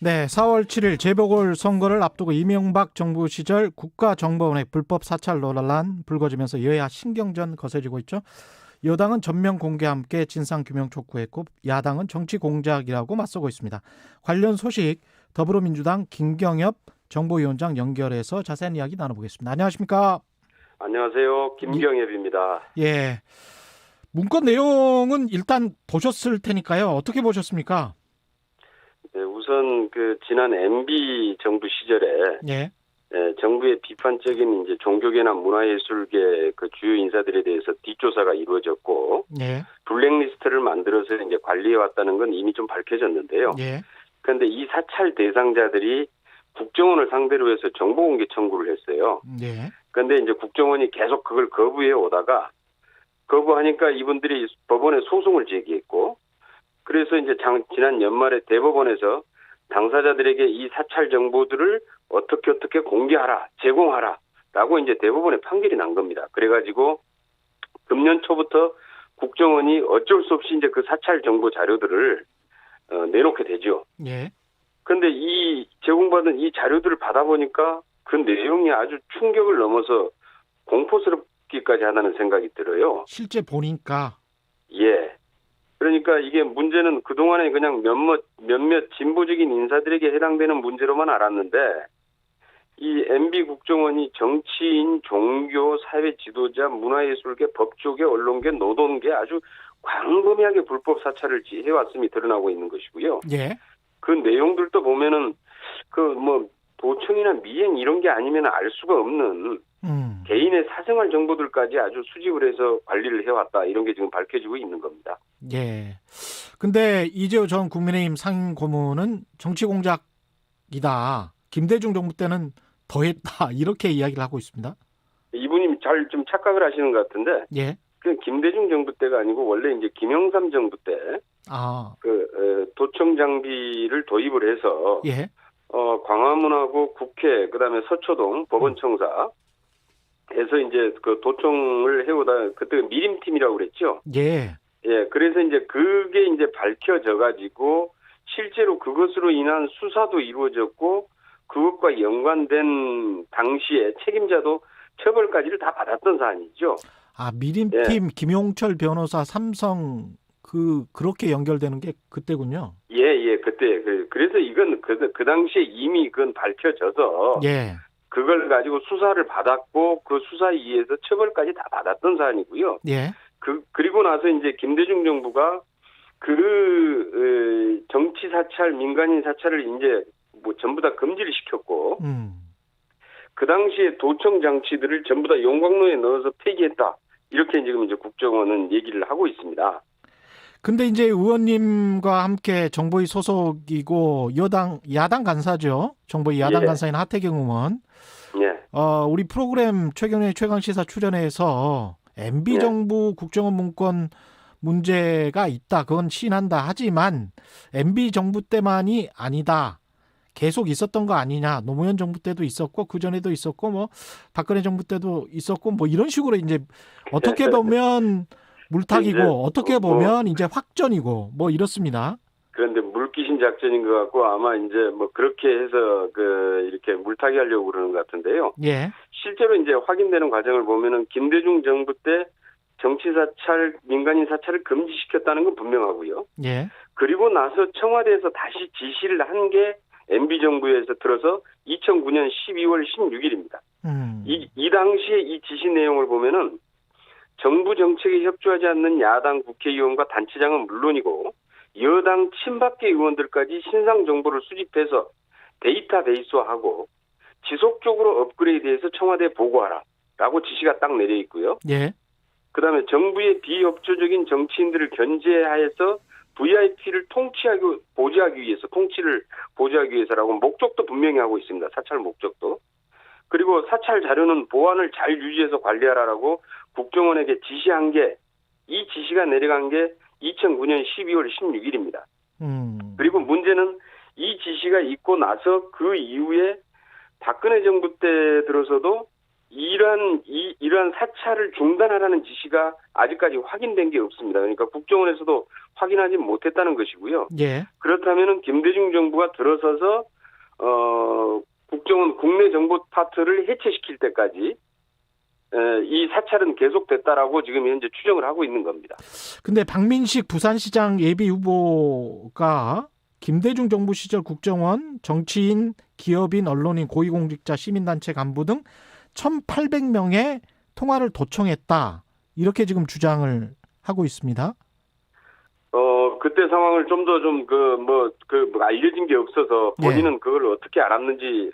네, 4월 7일 재보궐선거를 앞두고 이명박 정부 시절 국가정보원의 불법 사찰 논란 불거지면서 여야 신경전 거세지고 있죠. 여당은 전면 공개와 함께 진상규명 촉구했고 야당은 정치 공작이라고 맞서고 있습니다. 관련 소식 더불어민주당 김경엽 정보위원장 연결해서 자세한 이야기 나눠보겠습니다. 안녕하십니까? 안녕하세요. 김경엽입니다. 예, 문건 내용은 일단 보셨을 테니까요. 어떻게 보셨습니까? 네, 우선 지난 MB 정부 시절에 예, 정부의 비판적인 이제 종교계나 문화예술계 그 주요 인사들에 대해서 뒷조사가 이루어졌고 예, 블랙리스트를 만들어서 이제 관리해 왔다는 건 이미 좀 밝혀졌는데요. 예, 그런데 이 사찰 대상자들이 국정원을 상대로 해서 정보공개 청구를 했어요. 예, 그런데 이제 국정원이 계속 그걸 거부해 오다가 거부하니까 이분들이 법원에 소송을 제기했고 그래서 이제 지난 연말에 대법원에서 당사자들에게 이 사찰 정보들을 어떻게 공개하라, 제공하라라고 이제 대법원에 판결이 난 겁니다. 그래가지고 금년 초부터 국정원이 어쩔 수 없이 이제 그 사찰 정보 자료들을 내놓게 되죠. 예. 그런데 이 제공받은 이 자료들을 받아보니까 그 내용이 아주 충격을 넘어서 공포스럽기까지 하다는 생각이 들어요. 실제 보니까 예. 그러니까 이게 문제는 그동안에 그냥 몇몇 진보적인 인사들에게 해당되는 문제로만 알았는데 이 MB 국정원이 정치인, 종교, 사회 지도자, 문화예술계, 법조계, 언론계, 노동계 아주 광범위하게 불법 사찰을 해왔음이 드러나고 있는 것이고요. 예. 그 내용들도 보면은 도청이나 미행 이런 게 아니면 알 수가 없는 개인의 사생활 정보들까지 아주 수집을 해서 관리를 해왔다. 이런 게 지금 밝혀지고 있는 겁니다. 예. 근데 이재호 전 국민의힘 상임고문은 정치 공작이다. 김대중 정부 때는 더했다. 이렇게 이야기를 하고 있습니다. 이분이 잘 좀 착각을 하시는 것 같은데, 예. 그 김대중 정부 때가 아니고 원래 이제 김영삼 정부 때 도청 장비를 도입을 해서 예. 광화문하고 국회 그다음에 서초동 법원청사에서 이제 그 도청을 해오다 그때 미림팀이라고 그랬죠. 예. 예, 그래서 이제 그게 이제 밝혀져 가지고 실제로 그것으로 인한 수사도 이루어졌고 그것과 연관된 당시에 책임자도 처벌까지를 다 받았던 사안이죠. 미림팀 예. 김용철 변호사 삼성 그렇게 연결되는 게 그때군요. 예, 그때 그래서 이건 그 당시에 이미 그건 밝혀져서 예. 그걸 가지고 수사를 받았고 그 수사에 의해서 처벌까지 다 받았던 사안이고요. 예. 그리고 나서 이제 김대중 정부가 정치 사찰, 민간인 사찰을 이제 전부 다 금지를 시켰고, 그 당시에 도청 장치들을 전부 다 용광로에 넣어서 폐기했다. 이렇게 지금 이제 국정원은 얘기를 하고 있습니다. 근데 이제 의원님과 함께 정보위 소속이고 야당 간사죠. 정보위 야당 예. 간사인 하태경 의원. 예. 우리 프로그램 최경영의 최강시사 출연해서 MB 정부 국정원 문건 문제가 있다. 그건 시인한다. 하지만 MB 정부 때만이 아니다. 계속 있었던 거 아니냐. 노무현 정부 때도 있었고 그전에도 있었고 박근혜 정부 때도 있었고 이런 식으로 이제 어떻게 보면 물타기고 어떻게 보면 이제 확전이고 이렇습니다. 그런데 물귀신 작전인 것 같고 아마 이제 그렇게 해서 이렇게 물타기 하려고 그러는 것 같은데요. 예. 실제로 이제 확인되는 과정을 보면은 김대중 정부 때 정치 사찰, 민간인 사찰을 금지시켰다는 건 분명하고요. 예. 그리고 나서 청와대에서 다시 지시를 한 게 MB 정부에서 들어서 2009년 12월 16일입니다. 이 당시에 이 지시 내용을 보면은 정부 정책에 협조하지 않는 야당 국회의원과 단체장은 물론이고 여당 친박계 의원들까지 신상 정보를 수집해서 데이터베이스화하고 지속적으로 업그레이드해서 청와대에 보고하라라고 지시가 딱 내려 있고요. 예. 그다음에 정부의 비협조적인 정치인들을 견제하여서 VIP를 통치를 보좌하기 위해서라고 목적도 분명히 하고 있습니다. 사찰 목적도. 그리고 사찰 자료는 보안을 잘 유지해서 관리하라라고 국정원에게 지시한 게 이 지시가 내려간 게 2009년 12월 16일입니다. 그리고 문제는 이 지시가 있고 나서 그 이후에 박근혜 정부 때 들어서도 이러한 사찰을 중단하라는 지시가 아직까지 확인된 게 없습니다. 그러니까 국정원에서도 확인하지 못했다는 것이고요. 예. 그렇다면은 김대중 정부가 들어서서 국정원 국내 정보 파트를 해체시킬 때까지 이 사찰은 계속됐다라고 지금 현재 추정을 하고 있는 겁니다. 근데 박민식 부산시장 예비 후보가 김대중 정부 시절 국정원, 정치인, 기업인, 언론인, 고위공직자, 시민단체 간부 등 1,800명의 통화를 도청했다. 이렇게 지금 주장을 하고 있습니다. 그때 상황을 좀 더 알려진 게 없어서 본인은 예. 그걸 어떻게 알았는지,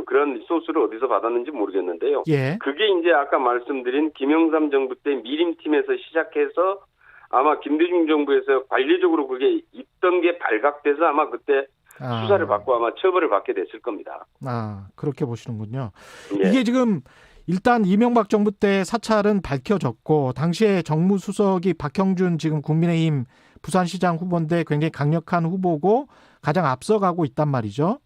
그런 소스를 어디서 받았는지 모르겠는데요. 예. 그게 이제 아까 말씀드린 김영삼 정부 때 미림팀에서 시작해서 아마 김대중 정부에서 관리적으로 그게 있던 게 발각돼서 아마 그때 수사를 받고 아마 처벌을 받게 됐을 겁니다. 그렇게 보시는군요. 예. 이게 지금 일단 이명박 정부 때 사찰은 밝혀졌고 당시에 정무수석이 박형준 지금 국민의힘 부산시장 후보인데 굉장히 강력한 후보고 가장 앞서가고 있단 말이죠.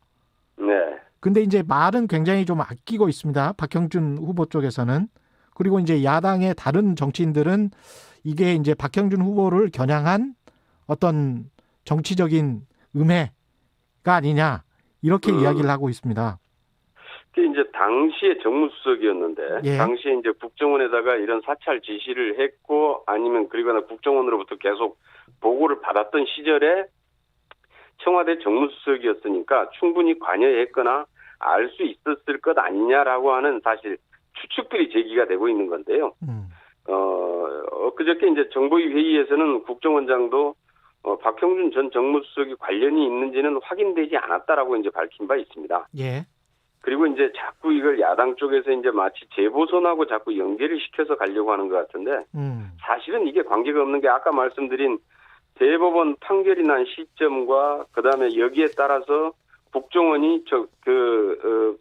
네. 근데 이제 말은 굉장히 좀 아끼고 있습니다. 박형준 후보 쪽에서는. 그리고 이제 야당의 다른 정치인들은 이게 이제 박형준 후보를 겨냥한 어떤 정치적인 음해가 아니냐 이렇게 이야기를 하고 있습니다. 그게 이제 당시에 정무수석이었는데 예. 당시에 이제 국정원에다가 이런 사찰 지시를 했고 아니면 그리거나 국정원으로부터 계속 보고를 받았던 시절에 청와대 정무수석이었으니까 충분히 관여했거나 알 수 있었을 것 아니냐라고 하는 사실 추측들이 제기가 되고 있는 건데요. 그저께 이제 정보위 회의에서는 국정원장도 박형준 전 정무수석이 관련이 있는지는 확인되지 않았다라고 이제 밝힌 바 있습니다. 예. 그리고 이제 자꾸 이걸 야당 쪽에서 이제 마치 재보선하고 자꾸 연계를 시켜서 가려고 하는 것 같은데 사실은 이게 관계가 없는 게 아까 말씀드린 대법원 판결이 난 시점과 그다음에 여기에 따라서 국정원이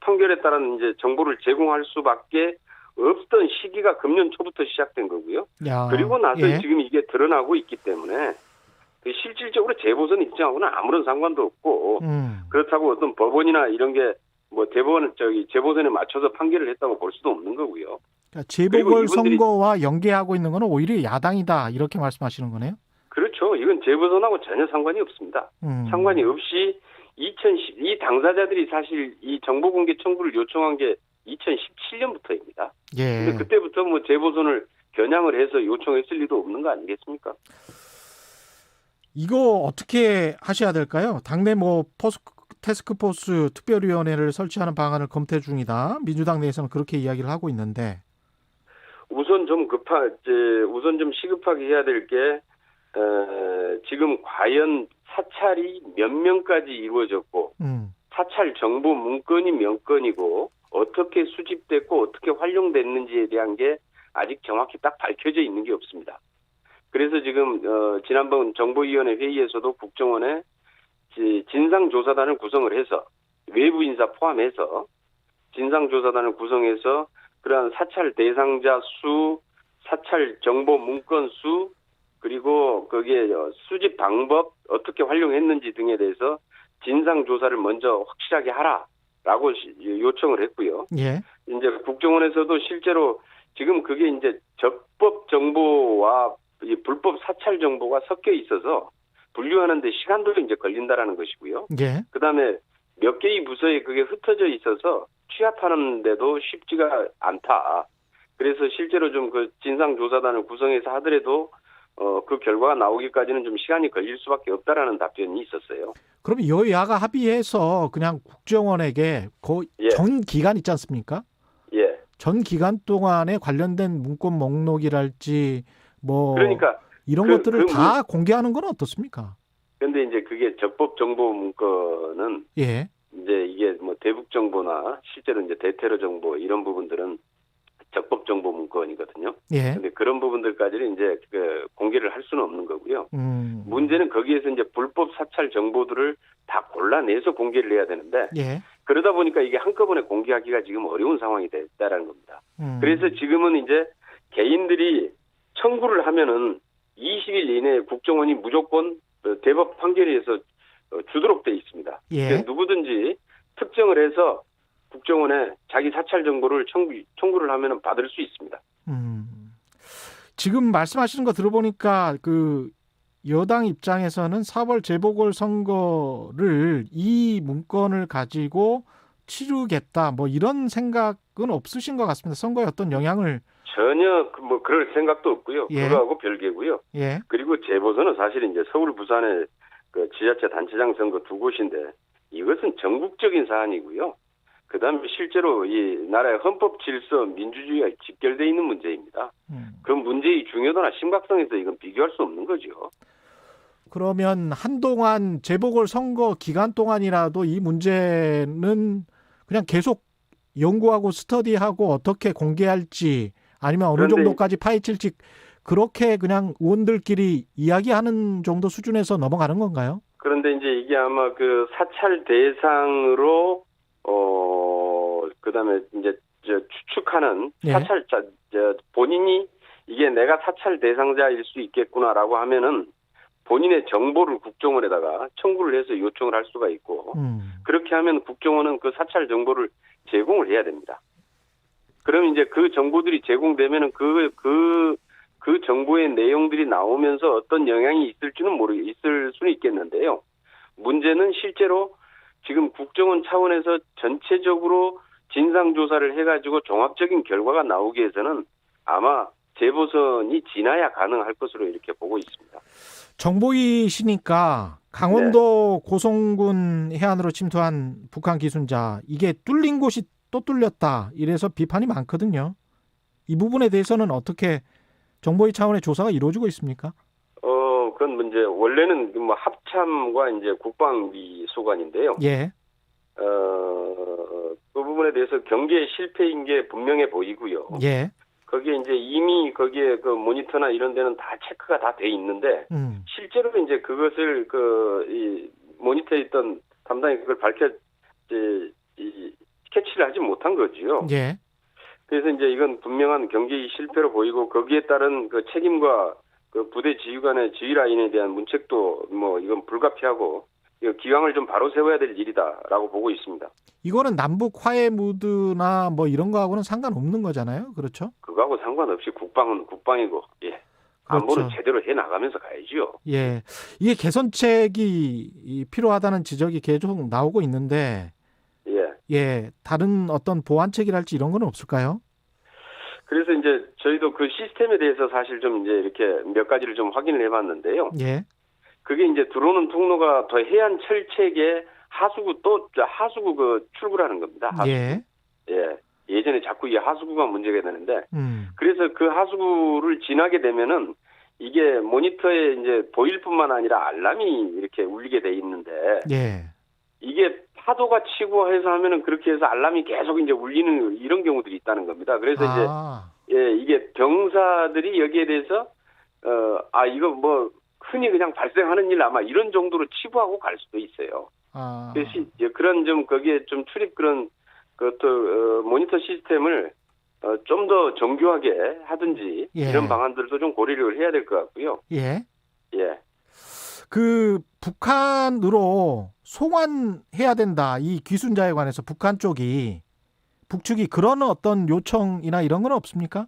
판결에 따른 이제 정보를 제공할 수밖에 없던 시기가 금년 초부터 시작된 거고요. 그리고 나서 예. 지금 이게 드러나고 있기 때문에 실질적으로 재보선 입장하고는 아무런 상관도 없고 그렇다고 어떤 법원이나 이런 게 뭐 대법원 재보선에 맞춰서 판결을 했다고 볼 수도 없는 거고요. 그러니까 재보궐선거와 연계하고 있는 거는 오히려 야당이다 이렇게 말씀하시는 거네요. 그렇죠. 이건 재보선하고 전혀 상관이 없습니다. 상관이 없이 이 당사자들이 사실 이 정보공개 청구를 요청한 게 2017년부터입니다. 예. 근데 그때부터 뭐 재보선을 겨냥을 해서 요청했을 리도 없는 거 아니겠습니까? 이거 어떻게 하셔야 될까요? 당내 태스크포스 특별위원회를 설치하는 방안을 검토 중이다. 민주당 내에서는 그렇게 이야기를 하고 있는데. 우선 좀 시급하게 해야 될 게 지금 과연 사찰이 몇 명까지 이루어졌고 사찰 정보 문건이 몇 건이고 어떻게 수집됐고 어떻게 활용됐는지에 대한 게 아직 정확히 딱 밝혀져 있는 게 없습니다. 그래서 지금 지난번 정보위원회 회의에서도 국정원에 진상조사단을 구성을 해서 외부 인사 포함해서 진상조사단을 구성해서 그러한 사찰 대상자 수, 사찰 정보 문건 수, 그리고 거기에 수집 방법 어떻게 활용했는지 등에 대해서 진상조사를 먼저 확실하게 하라라고 요청을 했고요. 예. 이제 국정원에서도 실제로 지금 그게 이제 적법 정보와 이 불법 사찰 정보가 섞여 있어서 분류하는데 시간도 이제 걸린다라는 것이고요. 예. 그다음에 몇 개의 부서에 그게 흩어져 있어서 취합하는데도 쉽지가 않다. 그래서 실제로 좀 그 진상조사단을 구성해서 하더라도 그 결과가 나오기까지는 좀 시간이 걸릴 수밖에 없다라는 답변이 있었어요. 그럼 여야가 합의해서 그냥 국정원에게 전 기간 있지 않습니까? 예. 전 기간 동안에 관련된 문건 목록이랄지 그러니까 이런 것들을 다 공개하는 건 어떻습니까? 그런데 이제 그게 적법 정보 문건은 예. 이제 이게 뭐 대북 정보나 실제로 이제 대테러 정보 이런 부분들은 적법 정보 문건이거든요. 예. 근데 그런 부분들까지는 이제 공개를 할 수는 없는 거고요. 문제는 거기에서 이제 불법 사찰 정보들을 다 골라내서 공개를 해야 되는데 예. 그러다 보니까 이게 한꺼번에 공개하기가 지금 어려운 상황이 됐다라는 겁니다. 그래서 지금은 이제 개인들이 청구를 하면은 20일 이내에 국정원이 무조건 대법 판결에서 주도록 돼 있습니다. 예. 누구든지 특정을 해서 국정원에 자기 사찰 정보를 청구를 하면 받을 수 있습니다. 지금 말씀하시는 거 들어보니까 여당 입장에서는 4월 재보궐선거를 이 문건을 가지고 치르겠다 뭐 이런 생각은 없으신 것 같습니다. 선거에 어떤 영향을 전혀 뭐 그럴 생각도 없고요. 예. 그거하고 별개고요. 예. 그리고 재보선은 사실 이제 서울, 부산의 그 지자체 단체장 선거 두 곳인데 이것은 전국적인 사안이고요. 그다음에 실제로 이 나라의 헌법 질서, 민주주의가 직결되어 있는 문제입니다. 그 문제의 중요도나 심각성에서 이건 비교할 수 없는 거죠. 그러면 한동안 재보궐선거 기간 동안이라도 이 문제는 그냥 계속 연구하고 스터디하고 어떻게 공개할지 아니면 어느 그런데 정도까지 파헤칠지 그렇게 그냥 의원들끼리 이야기하는 정도 수준에서 넘어가는 건가요? 그런데 이제 이게 아마 그 사찰 대상으로 그다음에 이제 추측하는 예. 사찰자 본인이 이게 내가 사찰 대상자일 수 있겠구나라고 하면은 본인의 정보를 국정원에다가 청구를 해서 요청을 할 수가 있고 그렇게 하면 국정원은 그 사찰 정보를 제공을 해야 됩니다. 그럼 이제 그 정보들이 제공되면은 그 정보의 내용들이 나오면서 어떤 영향이 있을지는 있을 수는 있겠는데요. 문제는 실제로 지금 국정원 차원에서 전체적으로 진상조사를 해가지고 종합적인 결과가 나오기 위해서는 아마 재보선이 지나야 가능할 것으로 이렇게 보고 있습니다. 정보이시니까 강원도 고성군 해안으로 침투한 북한 기순자 이게 뚫린 곳이 또 뚫렸다 이래서 비판이 많거든요. 이 부분에 대해서는 어떻게 정보위 차원의 조사가 이루어지고 있습니까? 그건 문제 원래는 뭐 합참과 이제 국방위 소관인데요. 예. 그 부분에 대해서 경계 실패인 게 분명해 보이고요. 예. 거기에 이제 이미 거기에 그 모니터나 이런 데는 다 체크가 다 돼 있는데 실제로 이제 그것을 이 모니터에 있던 담당이 그걸 캐치를 하지 못한 거지요. 예. 그래서 이제 이건 분명한 경계의 실패로 보이고 거기에 따른 그 책임과 그 부대 지휘 간의 지휘 라인에 대한 문책도 뭐 이건 불가피하고 이거 기강을 좀 바로 세워야 될 일이다라고 보고 있습니다. 이거는 남북 화해 무드나 뭐 이런 거하고는 상관없는 거잖아요. 그렇죠? 그거하고 상관없이 국방은 국방이고 예. 안보는 그렇죠. 제대로 해 나가면서 가야지요. 예. 이게 개선책이 필요하다는 지적이 계속 나오고 있는데 예. 예. 다른 어떤 보완책이랄지 이런 건 없을까요? 그래서 이제 저희도 그 시스템에 대해서 사실 좀 이제 이렇게 몇 가지를 좀 확인을 해봤는데요. 예. 그게 이제 들어오는 통로가 더 해안 철책에 하수구 그 출구라는 겁니다. 하수구. 예. 예. 예전에 자꾸 이 하수구가 문제가 되는데 그래서 그 하수구를 지나게 되면은 이게 모니터에 이제 보일 뿐만 아니라 알람이 이렇게 울리게 돼 있는데 예. 이게 파도가 치고 해서 하면은 그렇게 해서 알람이 계속 이제 울리는 이런 경우들이 있다는 겁니다. 그래서 이제 예, 이게 병사들이 여기에 대해서 이거 뭐 흔히 그냥 발생하는 일 아마 이런 정도로 치부하고 갈 수도 있어요. 그래서 그런 좀 거기에 좀 출입 그런 그것도 모니터 시스템을 좀 더 정교하게 하든지 예. 이런 방안들도 좀 고려를 해야 될 것 같고요. 예. 예. 그 북한으로 송환해야 된다. 이 귀순자에 관해서 북한 쪽이 북측이 그런 어떤 요청이나 이런 건 없습니까?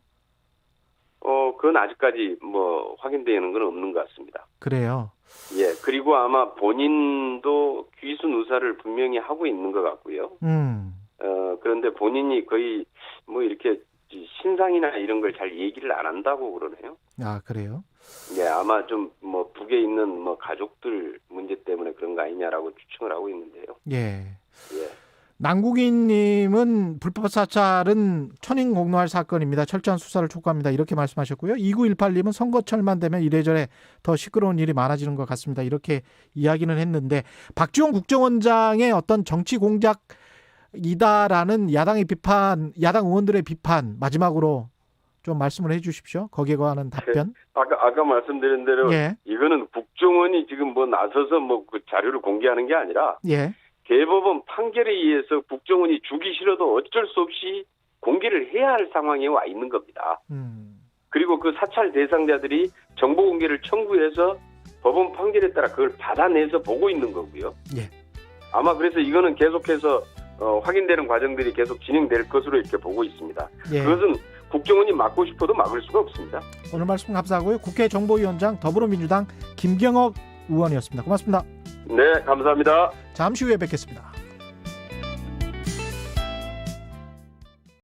그건 아직까지 뭐 확인되는 건 없는 것 같습니다. 그래요. 예. 그리고 아마 본인도 귀순 의사를 분명히 하고 있는 것 같고요. 그런데 본인이 거의 뭐 이렇게 신상이나 이런 걸 잘 얘기를 안 한다고 그러네요. 아, 그래요? 예, 아마 좀 뭐 북에 있는 뭐 가족들 문제 때문에 그런 거 아니냐라고 추측을 하고 있는데요. 예. 예. 남국인님은 불법 사찰은 천인공노할 사건입니다. 철저한 수사를 촉구합니다. 이렇게 말씀하셨고요. 2918님은 선거철만 되면 이래저래 더 시끄러운 일이 많아지는 것 같습니다. 이렇게 이야기는 했는데 박지원 국정원장의 어떤 정치 공작이다라는 야당의 비판, 야당 의원들의 비판 마지막으로 좀 말씀을 해 주십시오. 거기에 관한 답변. 아까 말씀드린 대로 예. 이거는 국정원이 지금 뭐 나서서 뭐 그 자료를 공개하는 게 아니라 예. 대법원 판결에 의해서 국정원이 주기 싫어도 어쩔 수 없이 공개를 해야 할 상황에 와 있는 겁니다. 그리고 그 사찰 대상자들이 정보 공개를 청구해서 법원 판결에 따라 그걸 받아내서 보고 있는 거고요. 예. 아마 그래서 이거는 계속해서 확인되는 과정들이 계속 진행될 것으로 이렇게 보고 있습니다. 예. 그것은 국정원이 막고 싶어도 막을 수가 없습니다. 오늘 말씀 감사하고요. 국회 정보위원장 더불어민주당 김경옥 의원이었습니다. 고맙습니다. 네, 감사합니다. 잠시 후에 뵙겠습니다.